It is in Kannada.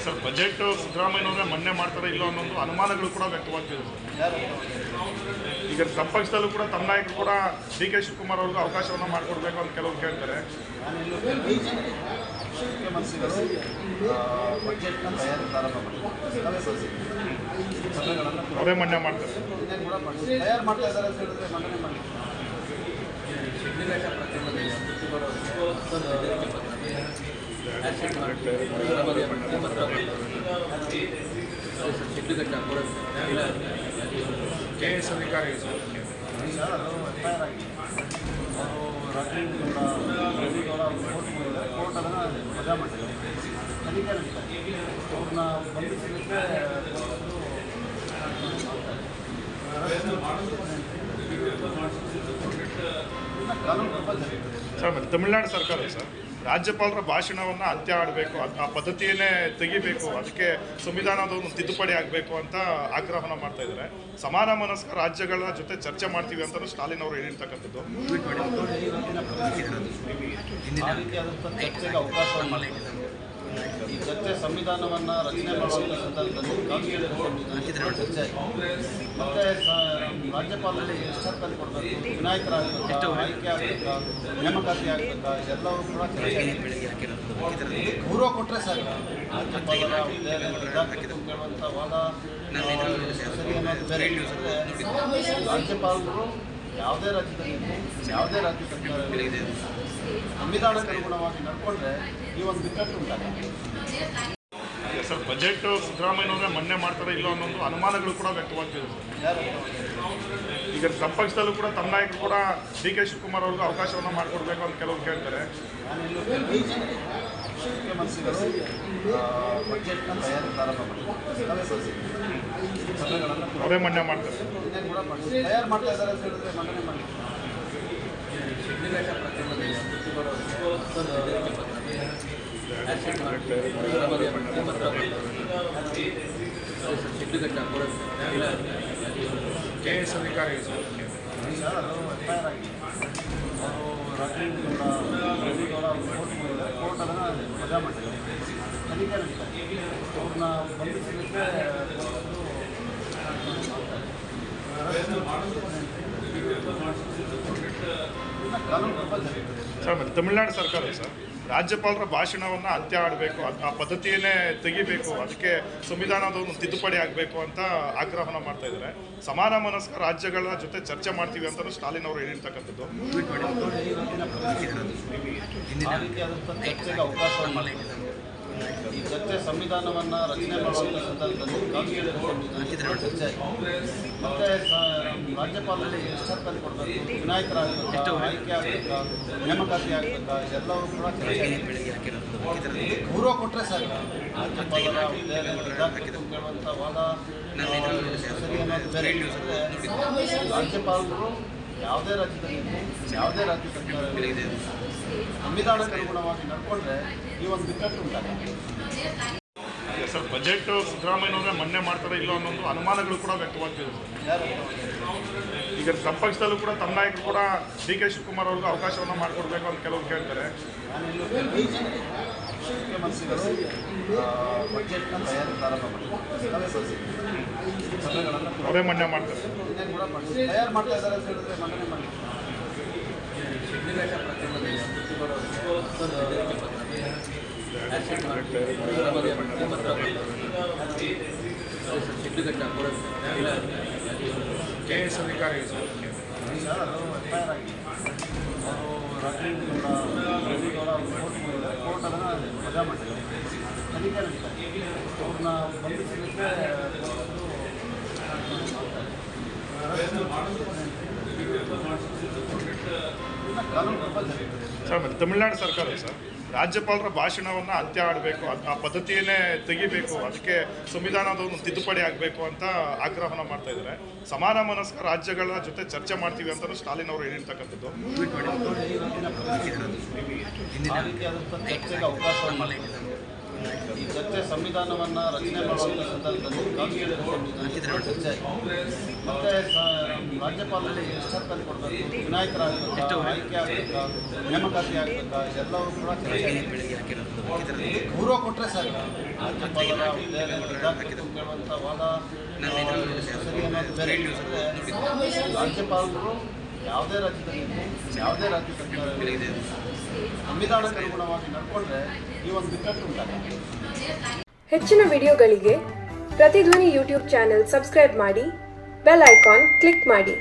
ಸರ್ ಬಜೆಟ್ ಸಿದ್ದರಾಮಯ್ಯನವರೇ ಮೊನ್ನೆ ಮಾಡ್ತಾರೆ ಇಲ್ಲೋ ಅನ್ನೋದು ಅನುಮಾನಗಳು ಕೂಡ ವ್ಯಕ್ತವಾಗ್ತಿದೆ ಸರ್. ಈಗ ತಮ್ಮ ಪಕ್ಷದಲ್ಲೂ ಕೂಡ ತಮ್ಮ ನಾಯಕರು ಕೂಡ ಡಿ ಕೆ ಶಿವಕುಮಾರ್ ಅವ್ರಿಗೆ ಅವಕಾಶವನ್ನು ಮಾಡಿಕೊಡ್ಬೇಕು ಅಂತ ಕೆಲವರು ಕೇಳ್ತಾರೆ. ಮುಖ್ಯಮಂತ್ರಿಗಳು ಬಜೆಟ್ನ ತಯಾರಿ ಪ್ರಾರಂಭ ಮಾಡಿದ್ದಾರೆ. ಅವರೇ ಮೊನ್ನೆ ಮಾಡ್ತಾರೆ, ತಯಾರು ಮಾಡ್ತಾ ಇದ್ದಾರೆ ಅಂತ ಹೇಳಿದ್ರೆ ಮಂಡನೆ ಮಾಡಿ KS ಅಧಿಕಾರಿ ಸರ್. ಕೋರ್ಟ್ ಅದನ್ನು ವಜಾ ಮಾಡಿದ್ದಾರೆ. ತನಿಖೆ ನಡೀತಾರೆ. ಅವ್ರನ್ನ ಬಂಧಿಸಲಿಕ್ಕೆ ಸರ್ ತಮಿಳುನಾಡು ಸರ್ಕಾರ ಸರ್ ರಾಜ್ಯಪಾಲರ ಭಾಷಣವನ್ನು ಅಂತ್ಯ ಆಡಬೇಕು, ಆ ಪದ್ಧತಿಯನ್ನೇ ತೆಗಿಬೇಕು, ಅದಕ್ಕೆ ಸಂವಿಧಾನದ ಒಂದು ತಿದ್ದುಪಡಿ ಆಗಬೇಕು ಅಂತ ಆಗ್ರಹವನ್ನು ಮಾಡ್ತಾ ಇದ್ದಾರೆ. ಸಮಾನ ಮನಸ್ಕ ರಾಜ್ಯಗಳ ಜೊತೆ ಚರ್ಚೆ ಮಾಡ್ತೀವಿ ಅಂತಲೂ ಸ್ಟಾಲಿನ್ ಅವರು ಹೇಳಿರ್ತಕ್ಕಂಥದ್ದು. ಚರ್ಚೆಗೆ ಅವಕಾಶವನ್ನು ಈ ಚರ್ಚೆ ಸಂವಿಧಾನವನ್ನು ರಚನೆ ಮಾಡುವಂಥ ಸಂದರ್ಭದಲ್ಲಿ ಚರ್ಚೆ ಮತ್ತೆ ರಾಜ್ಯಪಾಲರಿಗೆ ಎಷ್ಟೊತ್ತಲ್ಲಿ ಕೊಡಬೇಕು, ವಿನಾಯಕರಾಗಬೇಕಾ, ಆಯ್ಕೆ ಆಗಬೇಕಾ, ನೇಮಕಾತಿ ಆಗಬೇಕಾ, ಇದೆಲ್ಲವೂ ಕೂಡ ಚರ್ಚೆ ಗೌರವ ಕೊಟ್ಟರೆ ಸರ್ ರಾಜ್ಯಪಾಲರ ಕೇಳುವಂಥ ವಾದ ಸರಿ ಅನ್ನೋದು ಬೇರೆ. ರಾಜ್ಯಪಾಲರು ಯಾವುದೇ ರಾಜ್ಯದಲ್ಲಿ ಯಾವುದೇ ರಾಜ್ಯ ಸರ್ಕಾರ ಸಂವಿಧಾನಕ್ಕೆ ಅನುಗುಣವಾಗಿ ನಡ್ಕೊಂಡ್ರೆ ಈ ಒಂದು ಬಿಕ್ಕಟ್ಟು ಉಂಟಾಗುತ್ತೆ. ಸರ್ ಬಜೆಟ್ ಸಿದ್ದರಾಮಯ್ಯನವರೇ ಮೊನ್ನೆ ಮಾಡ್ತಾರೆ ಇಲ್ಲೋ ಅನ್ನೋದು ಅನುಮಾನಗಳು ಕೂಡ ವ್ಯಕ್ತವಾಗ್ತಿದೆ ಸರ್. ಈಗ ತಮ್ಮ ಪಕ್ಷದಲ್ಲೂ ಕೂಡ ತಮ್ಮ ನಾಯಕರು ಕೂಡ ಡಿ ಕೆ ಶಿವಕುಮಾರ್ ಅವ್ರಿಗೆ ಅವಕಾಶವನ್ನು ಮಾಡಿಕೊಡ್ಬೇಕು ಅಂತ ಕೆಲವರು ಕೇಳ್ತಾರೆ. ಮುಖ್ಯಮಂತ್ರಿಗಳು ಬಜೆಟ್ನ ತಯಾರಿ ಪ್ರಾರಂಭ ಮಾಡಿದ್ದಾರೆ. ಅವರೇ ಮೊನ್ನೆ ಮಾಡ್ತಾರೆ, ತಯಾರು ಮಾಡ್ತಾ ಇದ್ದಾರೆ ಅಂತ ಹೇಳಿದ್ರೆ ಮಂಡನೆ ಮಾಡಿ KS ಅಧಿಕಾರಿ ಸರ್. ಕೋರ್ಟ್ ಅದನ್ನು ವಜಾ ಮಾಡಿದ್ದಾರೆ. ತನಿಖೆ ನಡೀತಾರೆ. ಅವ್ರನ್ನ ಬಂಧಿಸಲಿಕ್ಕೆ ಸರ್ ತಮಿಳುನಾಡು ಸರ್ಕಾರ ಸರ್ ರಾಜ್ಯಪಾಲರ ಭಾಷಣವನ್ನು ಅಂತ್ಯ ಆಡಬೇಕು, ಆ ಪದ್ಧತಿಯನ್ನೇ ತೆಗಿಬೇಕು, ಅದಕ್ಕೆ ಸಂವಿಧಾನದ ಒಂದು ತಿದ್ದುಪಡಿ ಆಗಬೇಕು ಅಂತ ಆಗ್ರಹವನ್ನು ಮಾಡ್ತಾ ಇದ್ದಾರೆ. ಸಮಾನ ಮನಸ್ಕ ರಾಜ್ಯಗಳ ಜೊತೆ ಚರ್ಚೆ ಮಾಡ್ತೀವಿ ಅಂತಲೂ ಸ್ಟಾಲಿನ್ ಅವರು ಹೇಳಿರ್ತಕ್ಕಂಥದ್ದು. ಚರ್ಚೆಗೆ ಅವಕಾಶವನ್ನು ಈ ಚರ್ಚೆ ಸಂವಿಧಾನವನ್ನು ರಚನೆ ಮಾಡುವಂಥ ಸಂದರ್ಭದಲ್ಲಿ ಚರ್ಚೆ ಮತ್ತೆ ರಾಜ್ಯಪಾಲರಿಗೆ ಎಷ್ಟೊತ್ತಲ್ಲಿ ಕೊಡಬೇಕು, ವಿನಾಯಕರಾಗಬೇಕಾ, ಆಯ್ಕೆ ಆಗಬೇಕಾ, ನೇಮಕಾತಿ ಆಗಬೇಕಾ, ಇದೆಲ್ಲವೂ ಕೂಡ ಚರ್ಚೆ ಗೌರವ ಕೊಟ್ಟರೆ ಸರ್ ರಾಜ್ಯಪಾಲರ ಕೇಳುವಂಥ ವಾದ ಸರಿ ಅನ್ನೋದು ಬೇರೆ. ರಾಜ್ಯಪಾಲರು ಯಾವುದೇ ರಾಜ್ಯದಲ್ಲಿ ಯಾವುದೇ ರಾಜ್ಯ ಸರ್ಕಾರ ಸಂವಿಧಾನಕ್ಕೆ ಅನುಗುಣವಾಗಿ ನಡ್ಕೊಂಡ್ರೆ ಈ ಒಂದು ಬಿಕ್ಕಟ್ಟು ಉಂಟಾಗುತ್ತೆ. ಸರ್ ಬಜೆಟ್ ಸಿದ್ದರಾಮಯ್ಯನವರೇ ಮೊನ್ನೆ ಮಾಡ್ತಾರೆ ಇಲ್ಲೋ ಅನ್ನೋದು ಅನುಮಾನಗಳು ಕೂಡ ವ್ಯಕ್ತವಾಗ್ತಿದೆ ಸರ್. ಈಗ ತಮ್ಮ ಪಕ್ಷದಲ್ಲೂ ಕೂಡ ತಮ್ಮ ನಾಯಕರು ಕೂಡ ಡಿ ಕೆ ಶಿವಕುಮಾರ್ ಅವ್ರಿಗೆ ಅವಕಾಶವನ್ನು ಮಾಡಿಕೊಡ್ಬೇಕು ಅಂತ ಕೆಲವರು ಕೇಳ್ತಾರೆ. ಮುಖ್ಯಮಂತ್ರಿಗಳು ಬಜೆಟ್ನ ತಯಾರಿ ಪ್ರಾರಂಭ ಮಾಡಿದ್ದಾರೆ. ಅವರೇ ಮೊನ್ನೆ ಮಾಡ್ತಾರೆ, ತಯಾರು ಮಾಡ್ತಾ ಇದ್ದಾರೆ ಅಂತ ಹೇಳಿದ್ರೆ ಮಂಡನೆ ಮಾಡಿ KS ಅಧಿಕಾರಿ ಸರ್. ಕೋರ್ಟ್ ಅದನ್ನು ವಜಾ ಮಾಡಿದ್ದಾರೆ. ತನಿಖೆ ನಡೀತಾರೆ. ಅವ್ರನ್ನ ಬಂಧಿಸಲಿಕ್ಕೆ ಸರ್ ತಮಿಳುನಾಡು ಸರ್ಕಾರ ಸರ್ ರಾಜ್ಯಪಾಲರ ಭಾಷಣವನ್ನು ಅಂತ್ಯ ಆಡಬೇಕು, ಆ ಪದ್ಧತಿಯನ್ನೇ ತೆಗಿಬೇಕು, ಅದಕ್ಕೆ ಸಂವಿಧಾನದ ಒಂದು ತಿದ್ದುಪಡಿ ಆಗಬೇಕು ಅಂತ ಆಗ್ರಹವನ್ನು ಮಾಡ್ತಾ ಇದ್ದಾರೆ. ಸಮಾನ ಮನಸ್ಕ ರಾಜ್ಯಗಳ ಜೊತೆ ಚರ್ಚೆ ಮಾಡ್ತೀವಿ ಅಂತಲೂ ಸ್ಟಾಲಿನ್ ಅವರು ಹೇಳಿರ್ತಕ್ಕಂಥದ್ದು. ಚರ್ಚೆಗೆ ಅವಕಾಶವನ್ನು ಈ ಚರ್ಚೆ ಸಂವಿಧಾನವನ್ನು ರಚನೆ ಮಾಡುವಂಥ ಸಂದರ್ಭದಲ್ಲಿ ಚರ್ಚೆ ಮತ್ತೆ ರಾಜ್ಯಪಾಲರಿಗೆ ಎಷ್ಟೊತ್ತಲ್ಲಿ ಕೊಡಬೇಕು, ವಿನಾಯಕರಾಗಬೇಕಾ, ಆಯ್ಕೆ ಆಗಬೇಕಾ, ನೇಮಕಾತಿ ಆಗಬೇಕಾ, ಇದೆಲ್ಲವೂ ಕೂಡ ಚರ್ಚೆ ಗೌರವ ಕೊಟ್ಟರೆ ಸರ್ ರಾಜ್ಯಪಾಲರ ಹುದ್ದೆಯಲ್ಲಿ ಇದಾಗಬೇಕು ಕೇಳುವಂಥ ವಾದ ಸರಿ ಅನ್ನೋದು ಬೇರೆ. ರಾಜ್ಯಪಾಲರು ಯಾವುದೇ ರಾಜ್ಯದಲ್ಲಿ ಯಾವುದೇ ರಾಜ್ಯ ಸರ್ಕಾರ ಸಂವಿಧಾನಕ್ಕೆ ಅನುಗುಣವಾಗಿ ನಡ್ಕೊಂಡ್ರೆ ಈ ಒಂದು ಬಿಕ್ಕಟ್ಟು ಉಂಟಾಗುತ್ತೆ. ಹೆಚ್ಚಿನ ವಿಡಿಯೋಗಳಿಗೆ ಪ್ರತಿಧ್ವನಿ ಯೂಟ್ಯೂಬ್ ಚಾನೆಲ್ ಸಬ್ಸ್ಕ್ರೈಬ್ ಮಾಡಿ, ಬೆಲ್ ಐಕಾನ್ ಕ್ಲಿಕ್ ಮಾಡಿ.